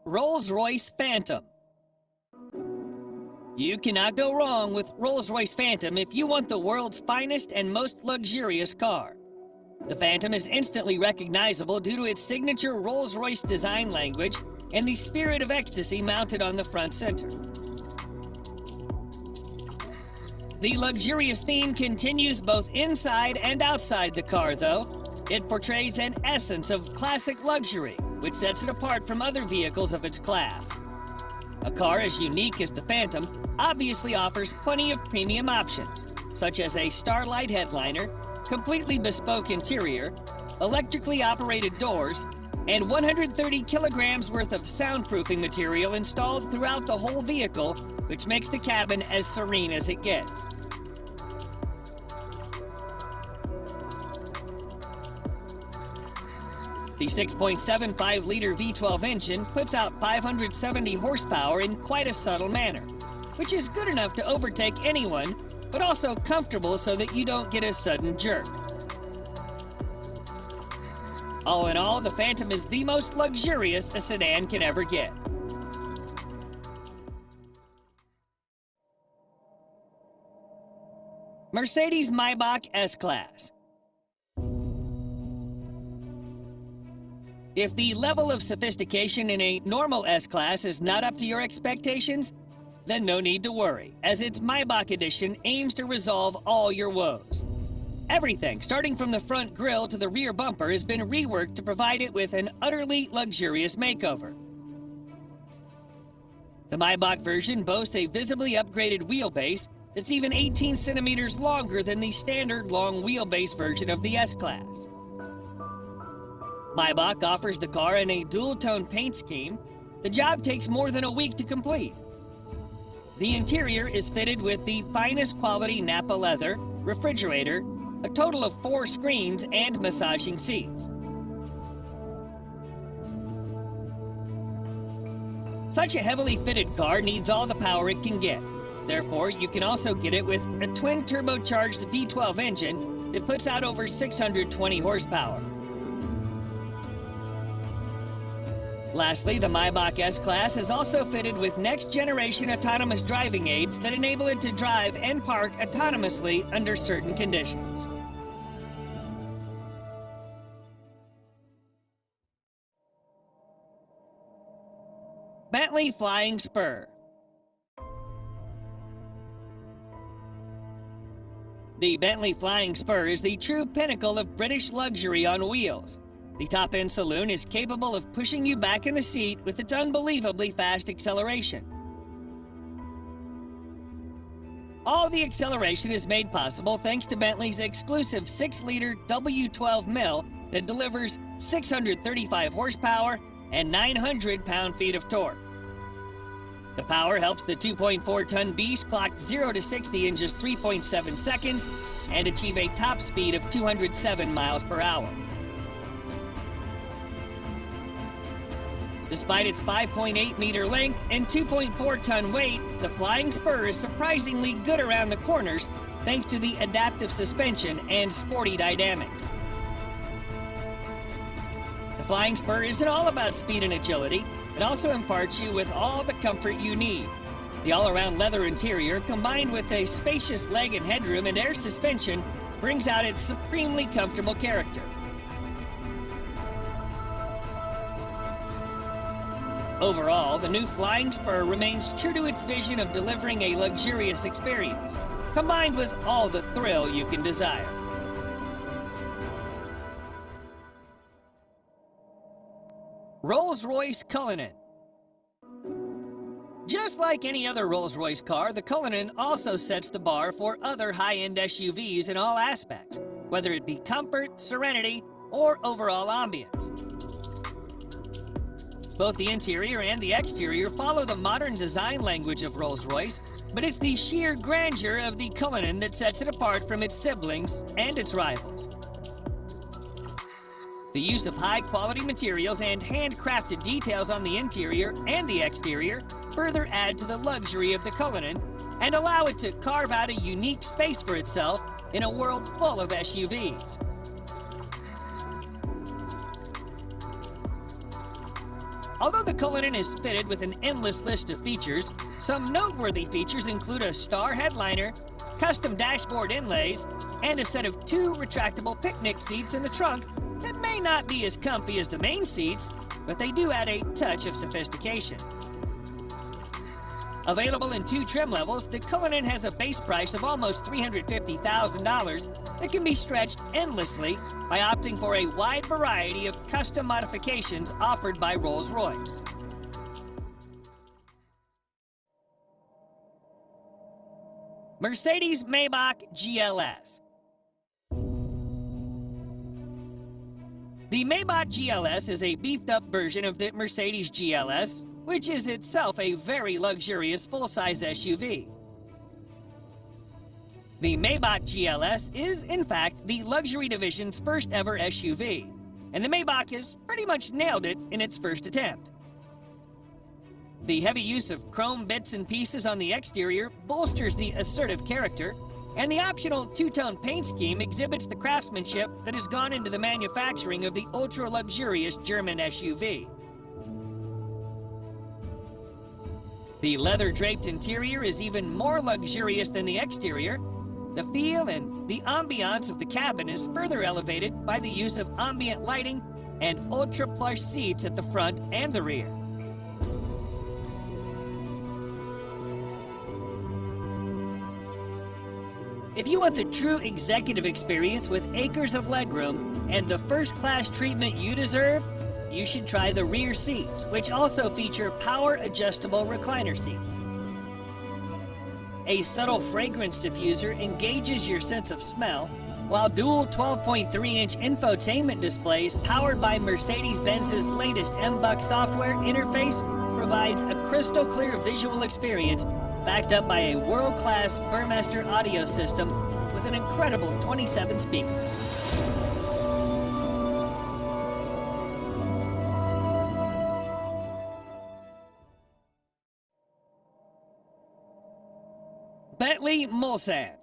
Rolls-Royce Phantom. You cannot go wrong with Rolls-Royce Phantom if you want the world's finest and most luxurious car. The Phantom is instantly recognizable due to its signature Rolls-Royce design language and the spirit of ecstasy mounted on the front center. The luxurious theme continues both inside and outside the car, though. It portrays an essence of classic luxury, which sets it apart from other vehicles of its class. A car as unique as the Phantom obviously offers plenty of premium options, such as a Starlight headliner, completely bespoke interior, electrically operated doors, and 130 kilograms worth of soundproofing material installed throughout the whole vehicle, which makes the cabin as serene as it gets. The 6.75-liter V12 engine puts out 570 horsepower in quite a subtle manner, which is good enough to overtake anyone, but also comfortable so that you don't get a sudden jerk. All in all, the Phantom is the most luxurious a sedan can ever get. Mercedes-Maybach S-Class. If the level of sophistication in a normal S-Class is not up to your expectations, then no need to worry, as its Maybach edition aims to resolve all your woes. Everything, starting from the front grille to the rear bumper, has been reworked to provide it with an utterly luxurious makeover. The Maybach version boasts a visibly upgraded wheelbase that's even 18 centimeters longer than the standard long wheelbase version of the S-Class. Maybach offers the car in a dual-tone paint scheme. The job takes more than a week to complete. The interior is fitted with the finest quality Nappa leather, refrigerator, a total of 4 screens, and massaging seats. Such a heavily fitted car needs all the power it can get. Therefore, you can also get it with a twin-turbocharged V12 engine that puts out over 620 horsepower. Lastly, the Maybach S-Class is also fitted with next-generation autonomous driving aids that enable it to drive and park autonomously under certain conditions. Bentley Flying Spur. The Bentley Flying Spur is the true pinnacle of British luxury on wheels. The top-end saloon is capable of pushing you back in the seat with its unbelievably fast acceleration. All the acceleration is made possible thanks to Bentley's exclusive 6-liter W12 mill that delivers 635 horsepower and 900 pound-feet of torque. The power helps the 2.4-ton beast clock 0 to 60 in just 3.7 seconds and achieve a top speed of 207 miles per hour. Despite its 5.8-meter length and 2.4-ton weight, the Flying Spur is surprisingly good around the corners thanks to the adaptive suspension and sporty dynamics. The Flying Spur isn't all about speed and agility. It also imparts you with all the comfort you need. The all-around leather interior, combined with a spacious leg and headroom and air suspension, brings out its supremely comfortable character. Overall, the new Flying Spur remains true to its vision of delivering a luxurious experience, combined with all the thrill you can desire. Rolls-Royce Cullinan. Just like any other Rolls-Royce car, the Cullinan also sets the bar for other high-end SUVs in all aspects, whether it be comfort, serenity, or overall ambience. Both the interior and the exterior follow the modern design language of Rolls-Royce, but it's the sheer grandeur of the Cullinan that sets it apart from its siblings and its rivals. The use of high-quality materials and handcrafted details on the interior and the exterior further add to the luxury of the Cullinan and allow it to carve out a unique space for itself in a world full of SUVs. Although the Cullinan is fitted with an endless list of features, some noteworthy features include a star headliner, custom dashboard inlays, and a set of 2 retractable picnic seats in the trunk that may not be as comfy as the main seats, but they do add a touch of sophistication. Available in 2 trim levels, the Cullinan has a base price of almost $350,000 that can be stretched endlessly by opting for a wide variety of custom modifications offered by Rolls-Royce. Mercedes-Maybach GLS. The Maybach GLS is a beefed-up version of the Mercedes GLS, which is itself a very luxurious full-size SUV. The Maybach GLS is, in fact, the luxury division's first ever SUV, and the Maybach has pretty much nailed it in its first attempt. The heavy use of chrome bits and pieces on the exterior bolsters the assertive character, and the optional 2-tone paint scheme exhibits the craftsmanship that has gone into the manufacturing of the ultra-luxurious German SUV. The leather-draped interior is even more luxurious than the exterior. The feel and the ambiance of the cabin is further elevated by the use of ambient lighting and ultra-plush seats at the front and the rear. If you want the true executive experience with acres of legroom and the first-class treatment you deserve, you should try the rear seats, which also feature power-adjustable recliner seats. A subtle fragrance diffuser engages your sense of smell, while dual 12.3-inch infotainment displays powered by Mercedes-Benz's latest MBUX software interface provides a crystal-clear visual experience backed up by a world-class Burmester audio system with an incredible 27 speakers. Bentley Mulsanne.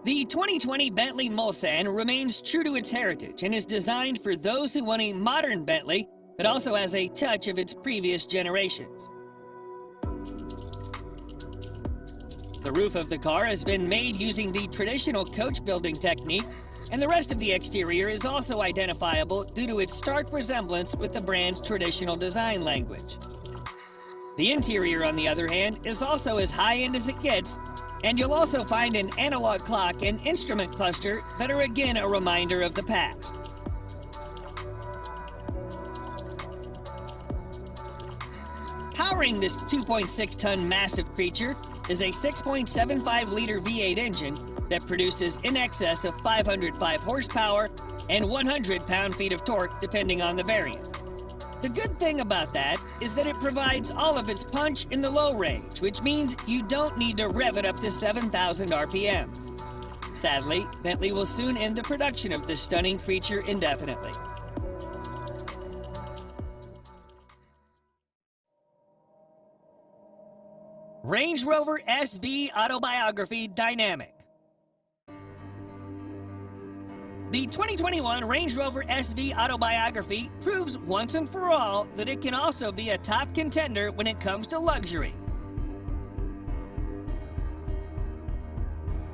The 2020 Bentley Mulsanne remains true to its heritage and is designed for those who want a modern Bentley that also has a touch of its previous generations. The roof of the car has been made using the traditional coach building technique, and the rest of the exterior is also identifiable due to its stark resemblance with the brand's traditional design language. The interior, on the other hand, is also as high-end as it gets, and you'll also find an analog clock and instrument cluster that are again a reminder of the past. Powering this 2.6-ton massive creature is a 6.75-liter V8 engine that produces in excess of 505 horsepower and 100 pound-feet of torque depending on the variant. The good thing about that is that it provides all of its punch in the low range, which means you don't need to rev it up to 7,000 RPMs. Sadly, Bentley will soon end the production of this stunning creature indefinitely. Range Rover SV Autobiography Dynamic. The 2021 Range Rover SV Autobiography proves once and for all that it can also be a top contender when it comes to luxury.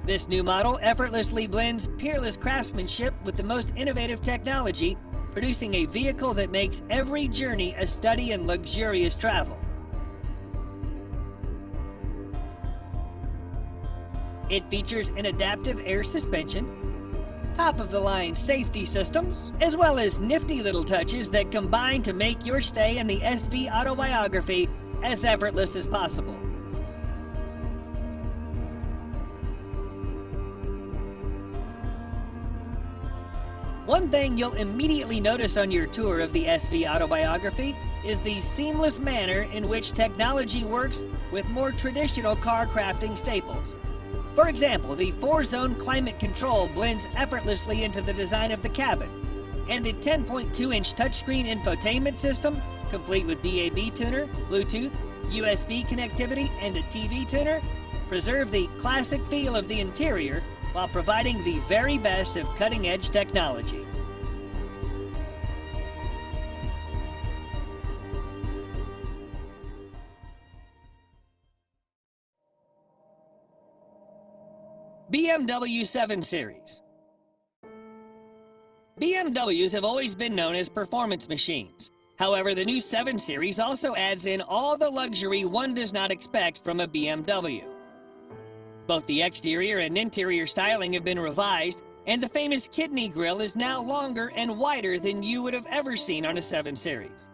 This new model effortlessly blends peerless craftsmanship with the most innovative technology, producing a vehicle that makes every journey a study in luxurious travel. It features an adaptive air suspension, top-of-the-line safety systems, as well as nifty little touches that combine to make your stay in the SV Autobiography as effortless as possible. One thing you'll immediately notice on your tour of the SV Autobiography is the seamless manner in which technology works with more traditional car crafting staples. For example, the 4-zone climate control blends effortlessly into the design of the cabin, and the 10.2-inch touchscreen infotainment system, complete with DAB tuner, Bluetooth, USB connectivity, and a TV tuner, preserve the classic feel of the interior while providing the very best of cutting-edge technology. BMW 7 Series. BMWs have always been known as performance machines. However, the new 7 Series also adds in all the luxury one does not expect from a BMW. Both the exterior and interior styling have been revised, and the famous kidney grille is now longer and wider than you would have ever seen on a 7 Series.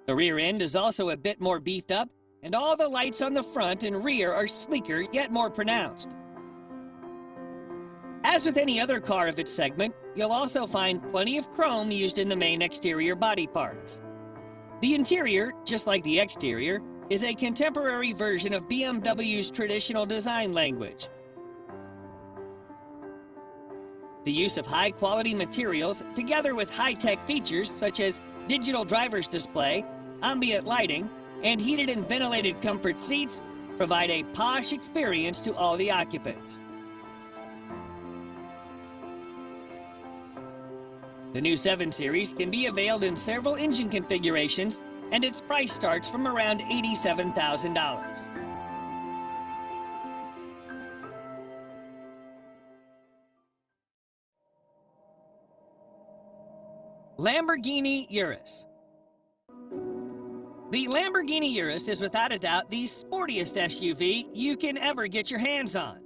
The rear end is also a bit more beefed up, and all the lights on the front and rear are sleeker yet more pronounced. As with any other car of its segment, you'll also find plenty of chrome used in the main exterior body parts. The interior, just like the exterior, is a contemporary version of BMW's traditional design language. The use of high-quality materials, together with high-tech features such as digital driver's display, ambient lighting, and heated and ventilated comfort seats, provide a posh experience to all the occupants. The new 7 Series can be availed in several engine configurations, and its price starts from around $87,000. Lamborghini Urus. The Lamborghini Urus is without a doubt the sportiest SUV you can ever get your hands on.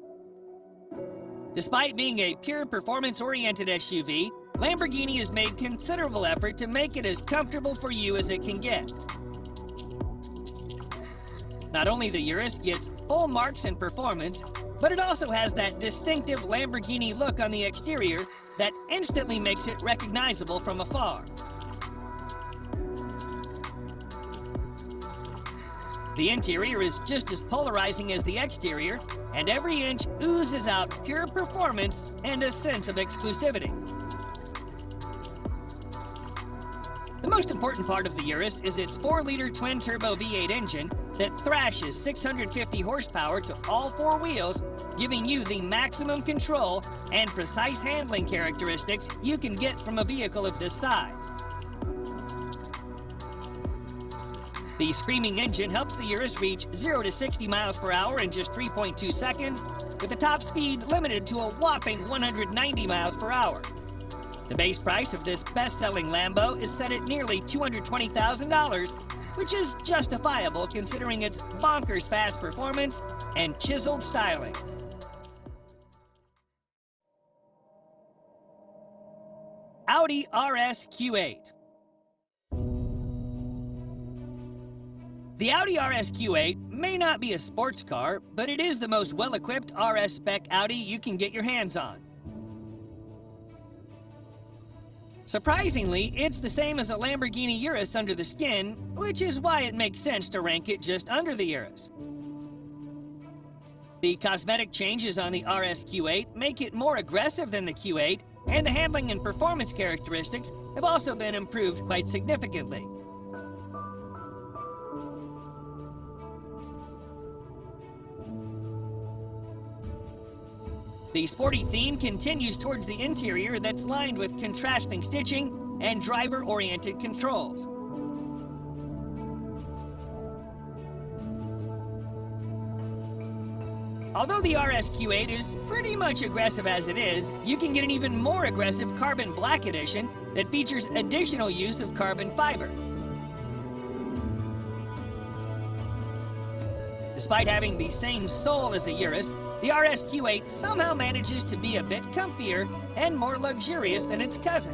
Despite being a pure performance-oriented SUV, Lamborghini has made considerable effort to make it as comfortable for you as it can get. Not only the Urus gets full marks in performance, but it also has that distinctive Lamborghini look on the exterior that instantly makes it recognizable from afar. The interior is just as polarizing as the exterior, and every inch oozes out pure performance and a sense of exclusivity. The most important part of the Urus is its 4-liter twin-turbo V8 engine that thrashes 650 horsepower to all 4 wheels, giving you the maximum control and precise handling characteristics you can get from a vehicle of this size. The screaming engine helps the Urus reach 0 to 60 miles per hour in just 3.2 seconds, with a top speed limited to a whopping 190 miles per hour. The base price of this best-selling Lambo is set at nearly $220,000, which is justifiable considering its bonkers fast performance and chiseled styling. Audi RS Q8. The Audi RS Q8 may not be a sports car, but it is the most well-equipped RS spec Audi you can get your hands on. Surprisingly, it's the same as a Lamborghini Urus under the skin, which is why it makes sense to rank it just under the Urus. The cosmetic changes on the RS Q8 make it more aggressive than the Q8, and the handling and performance characteristics have also been improved quite significantly. The sporty theme continues towards the interior that's lined with contrasting stitching and driver-oriented controls. Although the RS Q8 is pretty much aggressive as it is, you can get an even more aggressive carbon black edition that features additional use of carbon fiber. Despite having the same sole as the Urus, the RS Q8 somehow manages to be a bit comfier and more luxurious than its cousin.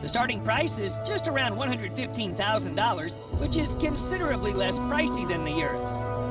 The starting price is just around $115,000, which is considerably less pricey than the Urus.